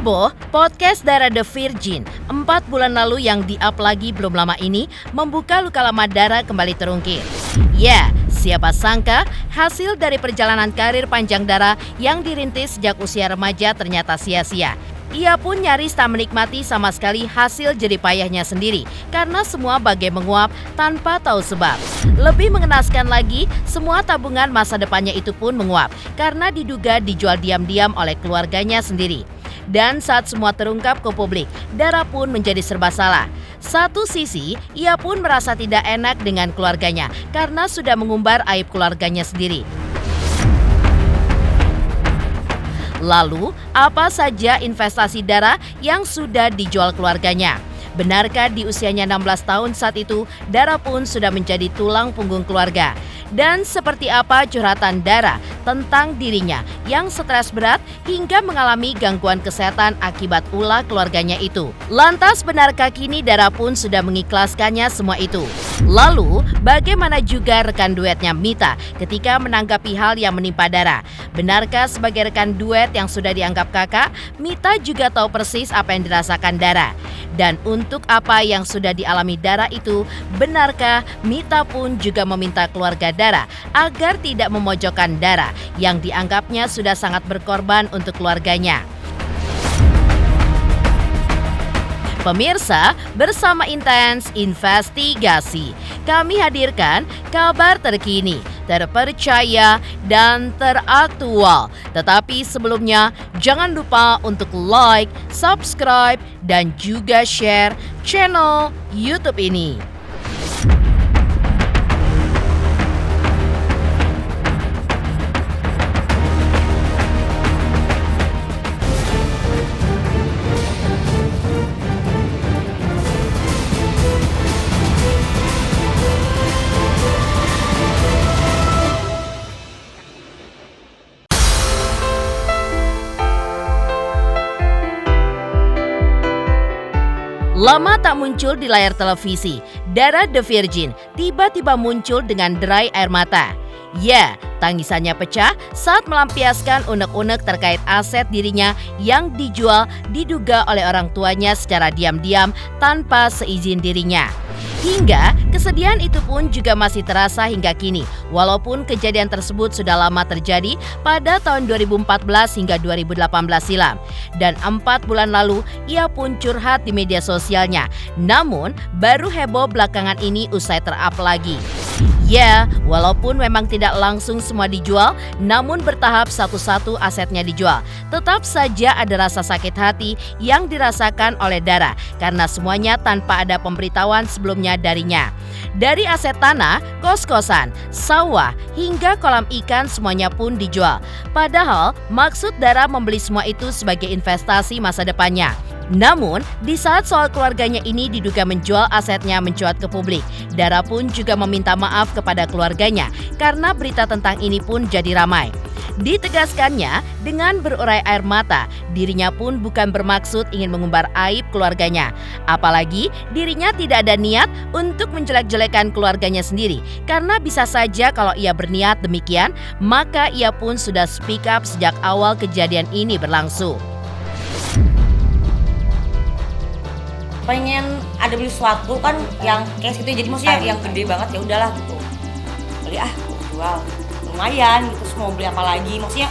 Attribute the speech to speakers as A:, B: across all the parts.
A: Heboh, podcast Dara The Virgin 4 bulan lalu yang di-up lagi belum lama ini membuka luka lama Dara kembali terungkit. Ya, siapa sangka hasil dari perjalanan karir panjang Dara yang dirintis sejak usia remaja ternyata sia-sia. Ia pun nyaris tak menikmati sama sekali hasil jerih payahnya sendiri karena semua bagai menguap tanpa tahu sebab. Lebih mengenaskan lagi, semua tabungan masa depannya itu pun menguap karena diduga dijual diam-diam oleh keluarganya sendiri. Dan saat semua terungkap ke publik, Dara pun menjadi serba salah. Satu sisi, ia pun merasa tidak enak dengan keluarganya karena sudah mengumbar aib keluarganya sendiri. Lalu, apa saja investasi Dara yang sudah dijual keluarganya? Benarkah di usianya 16 tahun saat itu, Dara pun sudah menjadi tulang punggung keluarga? Dan seperti apa curhatan Dara tentang dirinya yang stres berat hingga mengalami gangguan kesehatan akibat ulah keluarganya itu? Lantas benarkah kini Dara pun sudah mengikhlaskannya semua itu? Lalu bagaimana juga rekan duetnya Mita ketika menanggapi hal yang menimpa Dara? Benarkah sebagai rekan duet yang sudah dianggap kakak, Mita juga tahu persis apa yang dirasakan Dara? Dan untuk apa yang sudah dialami Dara itu, benarkah Mita pun juga meminta keluarga Dara agar tidak memojokkan Dara yang dianggapnya sudah sangat berkorban untuk keluarganya? Pemirsa, bersama Intens Investigasi, kami hadirkan kabar terkini, terpercaya, dan teraktual. Tetapi sebelumnya, jangan lupa untuk like, subscribe, dan juga share channel YouTube ini. Lama tak muncul di layar televisi, Dara The Virgin tiba-tiba muncul dengan derai air mata. Ya, tangisannya pecah saat melampiaskan unek-unek terkait aset dirinya yang dijual diduga oleh orang tuanya secara diam-diam tanpa seizin dirinya. Hingga kesedihan itu pun juga masih terasa hingga kini, walaupun kejadian tersebut sudah lama terjadi pada tahun 2014 hingga 2018 silam. Dan 4 bulan lalu ia pun curhat di media sosialnya, namun baru heboh belakangan ini usai ter-up lagi. Ya, walaupun memang tidak langsung semua dijual, namun bertahap satu-satu asetnya dijual. Tetap saja ada rasa sakit hati yang dirasakan oleh Dara karena semuanya tanpa ada pemberitahuan sebelumnya darinya. Dari aset tanah, kos-kosan, sawah, hingga kolam ikan semuanya pun dijual. Padahal maksud Dara membeli semua itu sebagai investasi masa depannya. Namun, di saat soal keluarganya ini diduga menjual asetnya mencuat ke publik, Dara pun juga meminta maaf kepada keluarganya karena berita tentang ini pun jadi ramai. Ditegaskannya dengan berurai air mata, dirinya pun bukan bermaksud ingin mengumbar aib keluarganya. Apalagi dirinya tidak ada niat untuk menjelek-jelekan keluarganya sendiri. Karena bisa saja kalau ia berniat demikian, maka ia pun sudah speak up sejak awal kejadian ini berlangsung.
B: Pengen ada beli sesuatu kan yang kayak gitu, jadi maksudnya yang gede banget, ya udahlah gitu beli, jual lumayan gitu. Terus mau beli apa lagi, maksudnya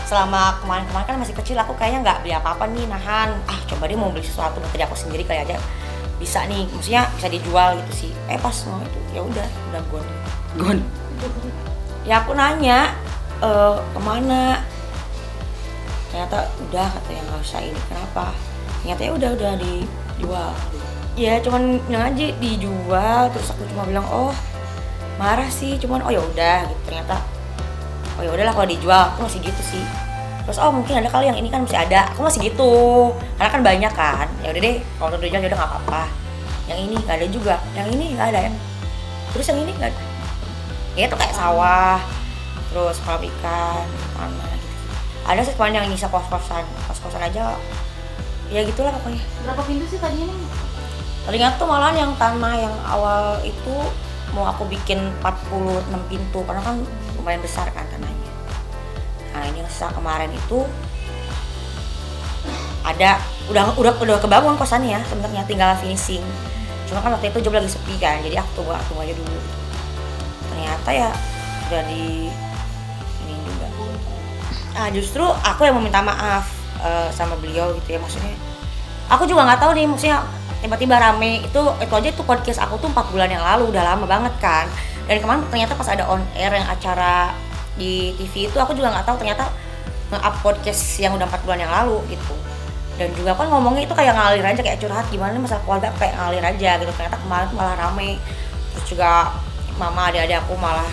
B: selama kemarin kan masih kecil, aku kayaknya nggak beli apa-apa nih, nahan coba deh mau beli sesuatu buat diri aku sendiri kali aja bisa nih, maksudnya bisa dijual gitu sih. Pas mau itu ya udah gone. Ya aku nanya kemana, ternyata udah, katanya nggak usah ini, kenapa, ternyata ya udah dijual. Ya cuman bilang aja dijual, terus aku cuma bilang marah sih, cuman ya udah gitu. Ternyata ya udahlah kalau dijual, aku masih gitu sih. Terus mungkin ada kali yang ini kan masih ada, aku masih gitu karena kan banyak kan. Ya udah deh, kalau udah dijual ya udah nggak apa-apa. Yang ini nggak ada juga, yang ini nggak ada ya. Terus yang ini nggak ada. Ya itu kayak sawah, terus kolam ikan, tanah gitu. Ada sih cuman yang nyisa kos-kosan aja. Ya gitulah pokoknya.
C: Berapa pintu sih tadinya nih?
B: Tadinya tuh malahan yang tanah yang awal itu mau aku bikin 46 pintu karena kan lumayan besar kan tanahnya. Nah ini yang sisa kemarin itu ada, udah kebangun kosannya sebenarnya, tinggal finishing. Cuma kan waktu itu job lagi sepi kan, jadi aku tunggu aja dulu. Ternyata ya udah di ini juga. Justru aku yang meminta maaf sama beliau gitu ya, maksudnya. Aku juga nggak tahu nih, maksudnya tiba-tiba rame itu aja itu podcast aku tuh 4 bulan yang lalu, udah lama banget kan. Dan kemarin ternyata pas ada on air yang acara di TV itu aku juga nggak tahu ternyata nge-up podcast yang udah 4 bulan yang lalu gitu. Dan juga kan ngomongnya itu kayak ngalir aja, kayak curhat gimana masalah keluarga, kayak ngalir aja gitu. Ternyata kemarin tuh malah rame. Terus juga mama adik-adik aku malah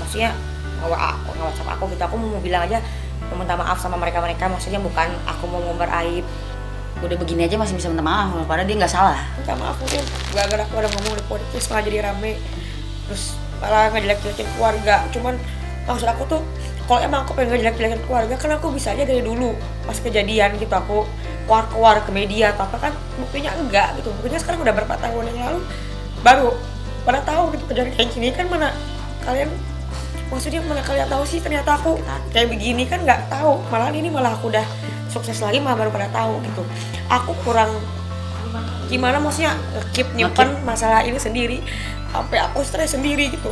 B: maksudnya nge-WhatsApp aku gitu. Aku mau bilang aja minta maaf sama mereka, maksudnya bukan aku mau ngumbar aib.
C: Udah begini aja masih bisa minta maaf, padahal dia nggak salah.
B: Minta maaf mungkin gara-gara aku udah ngomong di podcast malah jadi rame. Terus malah ngejelek-jelekin keluarga. Cuman maksud aku tuh kalau emang aku pengen ngejelek-jelekin keluarga kan aku bisa aja dari dulu pas kejadian gitu aku keluar ke media atau apa kan, buktinya enggak gitu. Buktinya sekarang udah berapa tahun yang lalu baru pada tahu gitu kejadian kayak gini kan. Mana kalian tahu sih ternyata aku kayak begini kan, nggak tahu. Malah aku udah sukses lagi malah baru pada tahu gitu. Aku kurang gimana maksudnya keep nyimpen masalah ini sendiri sampai aku stres sendiri gitu.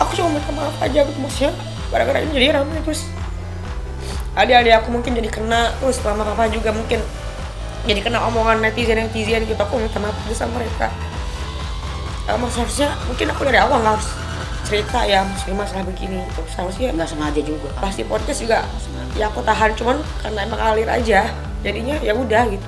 B: Aku cuma minta maaf aja gitu, maksudnya gara-gara ini jadi ramai. Terus adik-adik aku mungkin jadi kena, terus mama papa juga mungkin jadi kena omongan netizen gitu. Aku minta maaf aja sama mereka. Seharusnya mungkin aku dari awal nggak harus cerita ya masalah begini gitu. Seharusnya
C: Nggak sengaja juga.
B: pasti podcast juga ya aku tahan, cuman karena emang ngalir aja jadinya ya udah gitu.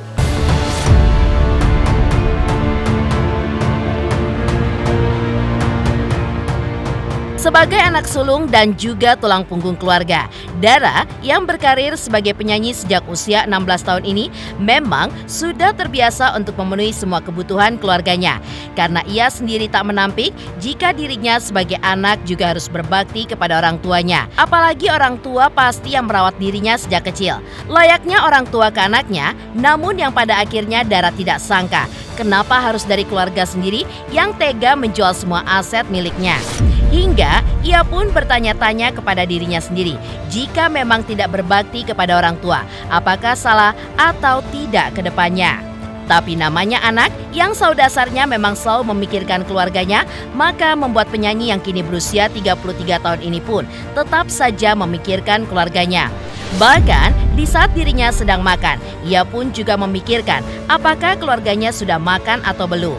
A: Sebagai anak sulung dan juga tulang punggung keluarga, Dara yang berkarir sebagai penyanyi sejak usia 16 tahun ini memang sudah terbiasa untuk memenuhi semua kebutuhan keluarganya. Karena ia sendiri tak menampik jika dirinya sebagai anak juga harus berbakti kepada orang tuanya. Apalagi orang tua pasti yang merawat dirinya sejak kecil. Layaknya orang tua ke anaknya, namun yang pada akhirnya Dara tidak sangka kenapa harus dari keluarga sendiri yang tega menjual semua aset miliknya. Hingga ia pun bertanya-tanya kepada dirinya sendiri, jika memang tidak berbakti kepada orang tua, apakah salah atau tidak ke depannya. Tapi namanya anak yang saudasarnya memang selalu memikirkan keluarganya, maka membuat penyanyi yang kini berusia 33 tahun ini pun tetap saja memikirkan keluarganya. Bahkan di saat dirinya sedang makan, ia pun juga memikirkan apakah keluarganya sudah makan atau belum.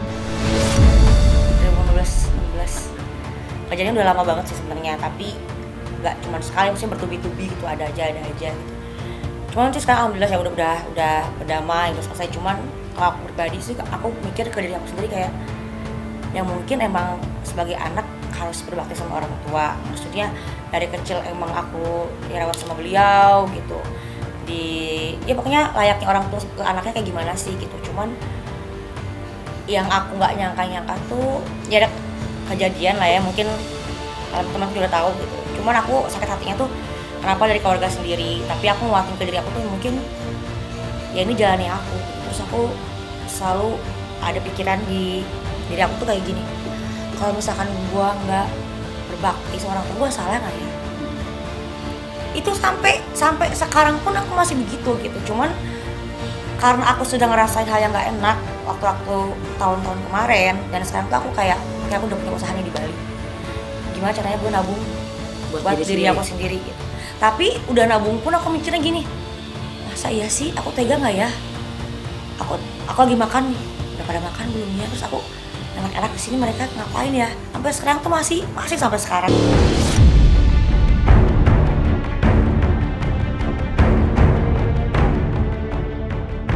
B: Kejadiannya udah lama banget sih sebenarnya, tapi nggak cuma sekali, maksudnya bertubi-tubi gitu, ada aja gitu. Cuman sih sekarang alhamdulillah saya udah berdamai, udah selesai. Cuman kalau aku pribadi sih aku mikir ke diri aku sendiri kayak yang mungkin emang sebagai anak harus berbakti sama orang tua. Maksudnya dari kecil emang aku dirawat sama beliau gitu. Ya pokoknya layaknya orang tua ke anaknya kayak gimana sih gitu. Cuman yang aku nggak nyangka tuh ya ada kejadian lah ya, mungkin teman-teman juga tahu gitu. Cuman aku sakit hatinya tuh kenapa dari keluarga sendiri, tapi aku nguatin ke diri aku tuh mungkin ya ini jalannya aku. Terus aku selalu ada pikiran di diri aku tuh kayak gini, kalau misalkan gua nggak berbakti sama orang tua, gua salah nggak ya? Itu sampai sekarang pun aku masih begitu gitu. Cuman karena aku sudah ngerasain hal yang nggak enak waktu tahun-tahun kemarin, dan sekarang tuh aku kayak aku udah punya usaha nih di Bali. Gimana caranya gue nabung buat diri aku sendiri gitu. Tapi udah nabung pun aku mikirnya gini, masa iya sih aku tega nggak ya? Aku lagi makan nih, udah pada makan belum ya? Terus aku enak-enak di sini, mereka ngapain ya? Sampai sekarang tuh masih sampai sekarang.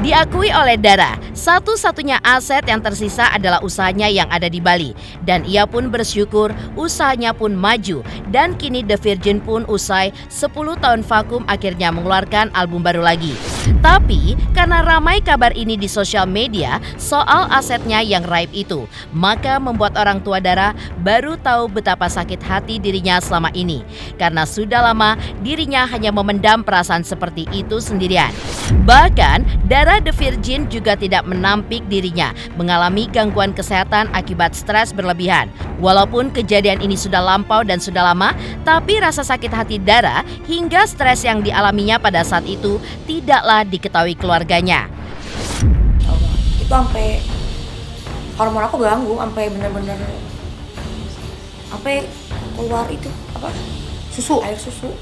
A: Diakui oleh Dara, satu-satunya aset yang tersisa adalah usahanya yang ada di Bali. Dan ia pun bersyukur usahanya pun maju. Dan kini The Virgin pun usai 10 tahun vakum akhirnya mengeluarkan album baru lagi. Tapi karena ramai kabar ini di sosial media soal asetnya yang raib itu, maka membuat orang tua Dara baru tahu betapa sakit hati dirinya selama ini. Karena sudah lama dirinya hanya memendam perasaan seperti itu sendirian. Bahkan Dara The Virgin juga tidak menampik dirinya mengalami gangguan kesehatan akibat stres berlebihan. Walaupun kejadian ini sudah lampau dan sudah lama, tapi rasa sakit hati Dara hingga stres yang dialaminya pada saat itu tidaklah diketahui keluarganya.
B: Itu sampai hormon aku ganggu, sampai bener-bener sampai keluar itu apa? Air susu.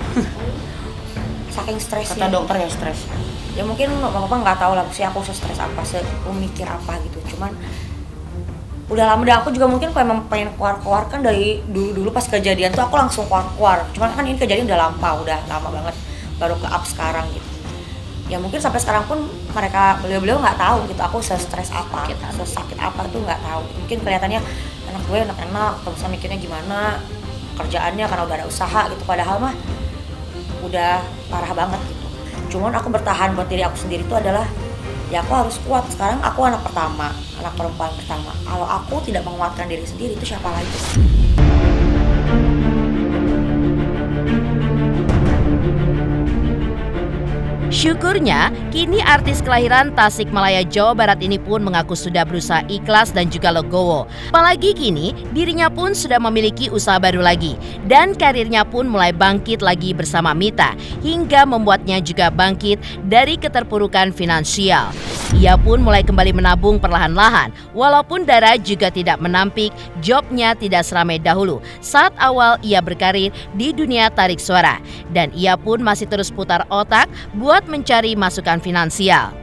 B: Saking stresnya.
C: Kata dokter ya stres.
B: Ya mungkin bapak nggak tahu lah sih aku stres apa, mikir apa gitu. Cuman udah lama dan aku juga mungkin memang pengen keluar kan dari dulu pas kejadian tuh aku langsung keluar. Cuman kan ini kejadian udah udah lama banget, baru ke up sekarang gitu. Ya mungkin sampai sekarang pun beliau nggak tahu gitu aku stres apa, sakit apa tuh nggak tahu. Mungkin kelihatannya anak gue enak-enak, terus mikirnya gimana kerjaannya karena udah ada usaha gitu, padahal mah udah parah banget gitu. Cuman aku bertahan buat diri aku sendiri itu adalah ya aku harus kuat. Sekarang aku anak perempuan pertama. Kalau aku tidak menguatkan diri sendiri, itu siapa lagi?
A: Syukurnya, kini artis kelahiran Tasikmalaya, Jawa Barat ini pun mengaku sudah berusaha ikhlas dan juga legowo. Apalagi kini, dirinya pun sudah memiliki usaha baru lagi. Dan karirnya pun mulai bangkit lagi bersama Mita, hingga membuatnya juga bangkit dari keterpurukan finansial. Ia pun mulai kembali menabung perlahan-lahan, walaupun Dara juga tidak menampik jobnya tidak seramai dahulu saat awal ia berkarir di dunia tarik suara. Dan ia pun masih terus putar otak buat mencari masukan finansial.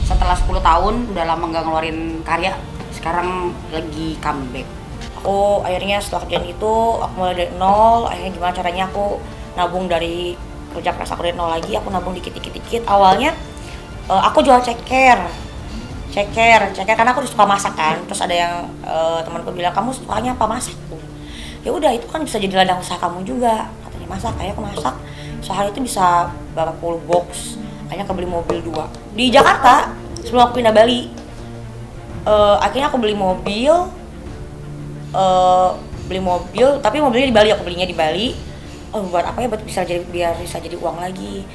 C: Setelah 10 tahun udah lama nggak ngeluarin karya, sekarang lagi comeback.
B: Aku akhirnya setelah kejadian itu aku mulai dari nol. Akhirnya gimana caranya aku nabung dari kerja keras aku dari nol lagi. Aku nabung dikit. Awalnya aku jual ceker karena aku suka masak kan. Terus ada yang temanku bilang, kamu sukanya apa, masak tuh? Ya udah, itu kan bisa jadi ladang usaha kamu juga, katanya masak. Akhirnya aku masak, sehari itu bisa berapa puluh box. Akhirnya aku beli mobil 2 di Jakarta sebelum aku pindah Bali. Akhirnya aku beli mobil, tapi mobilnya di Bali, aku belinya di Bali. Buat apa ya, biar bisa jadi uang lagi,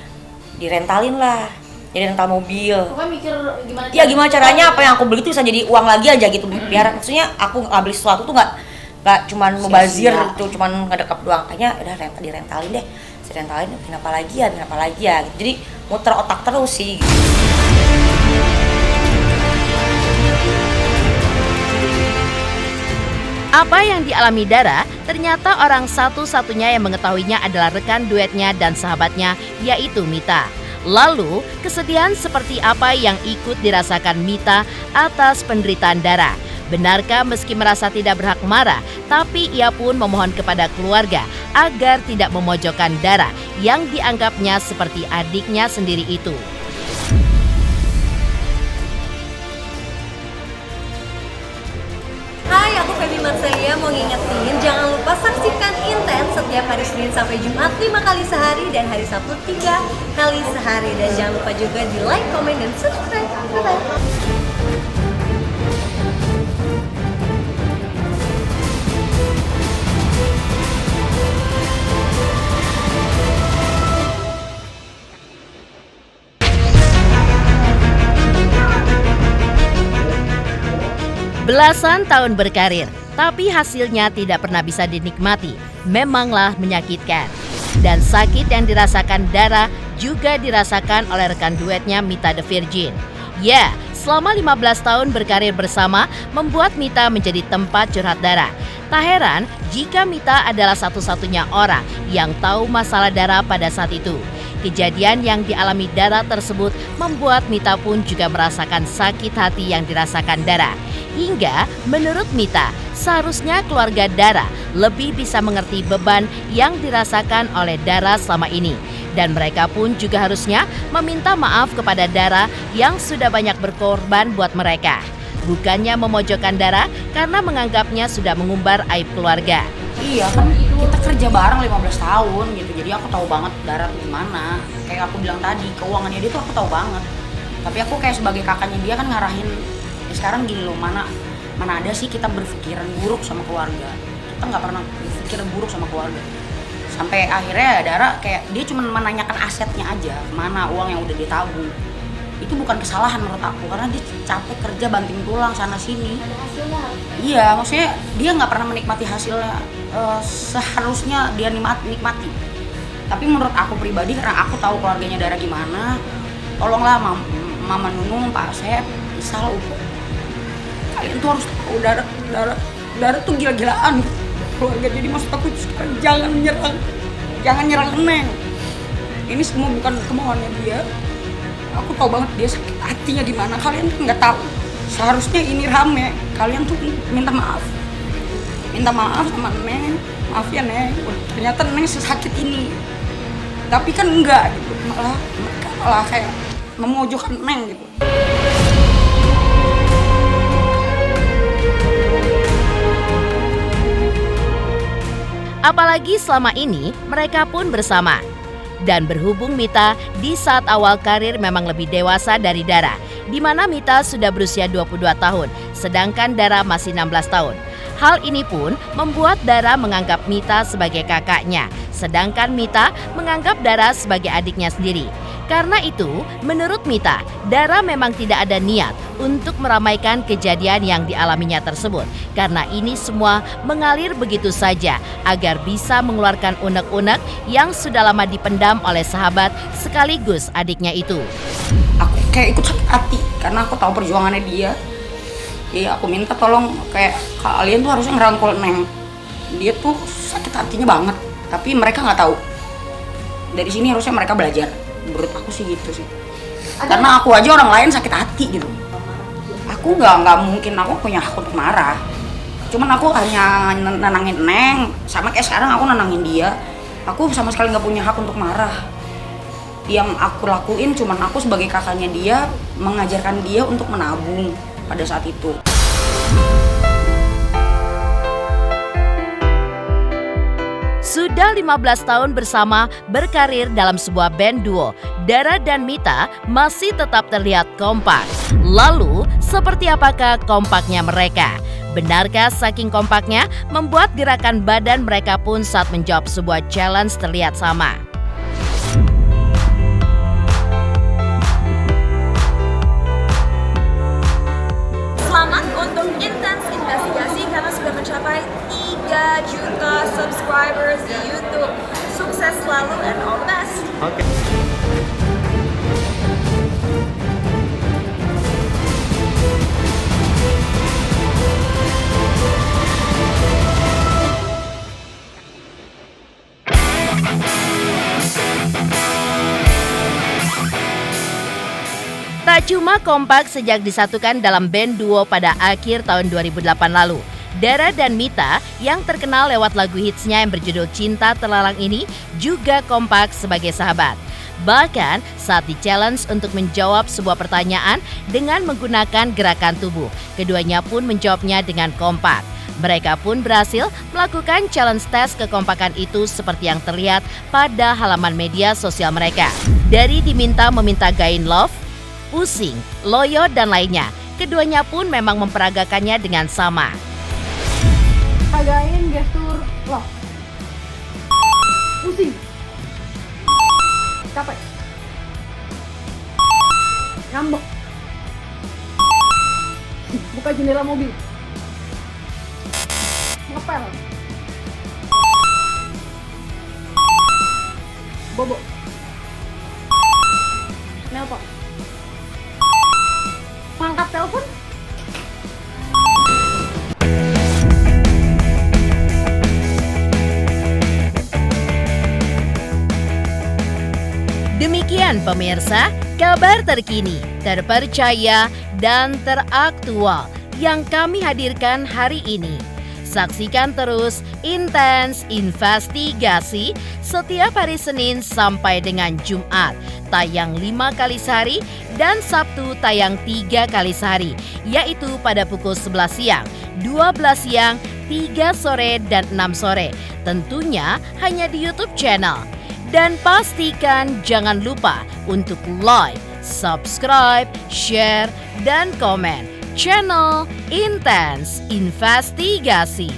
B: direntalin lah. Jadi rental mobil.
C: Pokoknya mikir gimana
B: caranya? Ya gimana caranya apa yang aku beli itu bisa jadi uang lagi aja gitu. Biar maksudnya aku nggak beli sesuatu tuh nggak cuman mubazir gitu, cuman ngedekap doang. Kayaknya udah direntalin deh. Rentalin kenapa lagi ya gitu. Jadi muter otak terus sih gitu.
A: Apa yang dialami Dara, ternyata orang satu-satunya yang mengetahuinya adalah rekan duetnya dan sahabatnya, yaitu Mita. Lalu, kesedihan seperti apa yang ikut dirasakan Mita atas penderitaan Dara? Benarkah meski merasa tidak berhak marah, tapi ia pun memohon kepada keluarga agar tidak memojokkan Dara yang dianggapnya seperti adiknya sendiri itu?
D: Hai, aku Feby Marselia mau ngingetin jangan lupa saksikan Intens setiap hari Senin sampai Jumat 5 kali sehari dan hari Sabtu 3 kali sehari. Dan jangan lupa juga di like, komen, dan subscribe. Bye-bye.
A: Belasan tahun berkarir, tapi hasilnya tidak pernah bisa dinikmati. Memanglah menyakitkan. Dan sakit yang dirasakan Dara juga dirasakan oleh rekan duetnya Mita The Virgin. Ya, selama 15 tahun berkarir bersama membuat Mita menjadi tempat curhat Dara. Tak heran jika Mita adalah satu-satunya orang yang tahu masalah Dara pada saat itu. Kejadian yang dialami Dara tersebut membuat Mita pun juga merasakan sakit hati yang dirasakan Dara. Hingga menurut Mita, seharusnya keluarga Dara lebih bisa mengerti beban yang dirasakan oleh Dara selama ini. Dan mereka pun juga harusnya meminta maaf kepada Dara yang sudah banyak berkorban buat mereka. Bukannya memojokkan Dara karena menganggapnya sudah mengumbar aib keluarga.
C: Iya kan, kita kerja bareng 15 tahun gitu, jadi aku tahu banget Dara tuh gimana. Kayak aku bilang tadi, keuangannya dia tuh aku tahu banget. Tapi aku kayak sebagai kakaknya dia kan ngarahin, ya sekarang gini loh, mana ada sih kita berpikiran buruk sama keluarga. Kita nggak pernah berpikir buruk sama keluarga. Sampai akhirnya Dara kayak dia cuma menanyakan asetnya aja, mana uang yang udah dia tabung. itu bukan kesalahan menurut aku, karena dia capek kerja banting tulang sana sini. Iya, maksudnya dia nggak pernah menikmati hasilnya seharusnya dia nikmati. Tapi menurut aku pribadi, karena aku tahu keluarganya Dara gimana, tolonglah Mama Nunung, Pak Asep, Isal, Upo, kalian tuh harus tahu Dara tuh gila-gilaan keluarga. Jadi maksud aku sekarang jangan nyerang Neng. Ini semua bukan kemauannya dia. Aku tahu banget dia sakit hatinya di mana. Kalian tuh nggak tahu. Seharusnya ini rame. Kalian tuh minta maaf sama Neng. Maaf ya Neng. Ternyata Neng sesakit ini. Tapi kan enggak gitu. Mereka malah kayak memojokkan Neng gitu.
A: Apalagi selama ini mereka pun bersama. Dan berhubung Mita di saat awal karir memang lebih dewasa dari Dara, di mana Mita sudah berusia 22 tahun, sedangkan Dara masih 16 tahun. Hal ini pun membuat Dara menganggap Mita sebagai kakaknya, sedangkan Mita menganggap Dara sebagai adiknya sendiri. Karena itu, menurut Mita, Dara memang tidak ada niat untuk meramaikan kejadian yang dialaminya tersebut. Karena ini semua mengalir begitu saja agar bisa mengeluarkan unek-unek yang sudah lama dipendam oleh sahabat sekaligus adiknya itu.
C: Aku kayak ikut sakit hati karena aku tahu perjuangannya dia. Jadi aku minta tolong kayak kalian tuh harusnya ngerangkul Neng. Dia tuh sakit hatinya banget, tapi mereka nggak tahu. Dari sini harusnya mereka belajar. Menurut aku sih gitu sih. Karena aku aja orang lain sakit hati gitu. Aku nggak mungkin aku punya hak untuk marah. Cuman aku hanya nenangin Neng, sama kayak sekarang aku nenangin dia. Aku sama sekali nggak punya hak untuk marah. Yang aku lakuin cuman aku sebagai kakaknya dia mengajarkan dia untuk menabung pada saat itu.
A: Sudah 15 tahun bersama berkarir dalam sebuah band duo, Dara dan Mita masih tetap terlihat kompak. Lalu, seperti apakah kompaknya mereka? Benarkah saking kompaknya membuat gerakan badan mereka pun saat menjawab sebuah challenge terlihat sama?
E: Selamat untuk Intens Investigasi karena sudah mencapai 3 juta subscribers di YouTube. Sukses selalu and all the best.
A: Tak cuma kompak sejak disatukan dalam band duo pada akhir tahun 2008 lalu, Dara dan Mita yang terkenal lewat lagu hitsnya yang berjudul Cinta Terlarang ini juga kompak sebagai sahabat. Bahkan saat di-challenge untuk menjawab sebuah pertanyaan dengan menggunakan gerakan tubuh, keduanya pun menjawabnya dengan kompak. Mereka pun berhasil melakukan challenge tes kekompakan itu seperti yang terlihat pada halaman media sosial mereka. Dari diminta meminta gain love, pusing, loyo, dan lainnya, keduanya pun memang memperagakannya dengan sama.
F: Peragain gestur love. Pusing. Capek. Ngambek. Buka jendela mobil. Ngepel. Bobo. Nelpon. Angkat telepon.
A: Demikian pemirsa, kabar terkini, terpercaya, dan teraktual yang kami hadirkan hari ini. Saksikan terus Intens Investigasi setiap hari Senin sampai dengan Jumat, tayang 5 kali sehari dan Sabtu tayang 3 kali sehari, yaitu pada pukul 11 siang, 12 siang, 3 sore, dan 6 sore. Tentunya hanya di YouTube channel. Dan pastikan jangan lupa untuk like, subscribe, share, dan komen channel Intens Investigasi.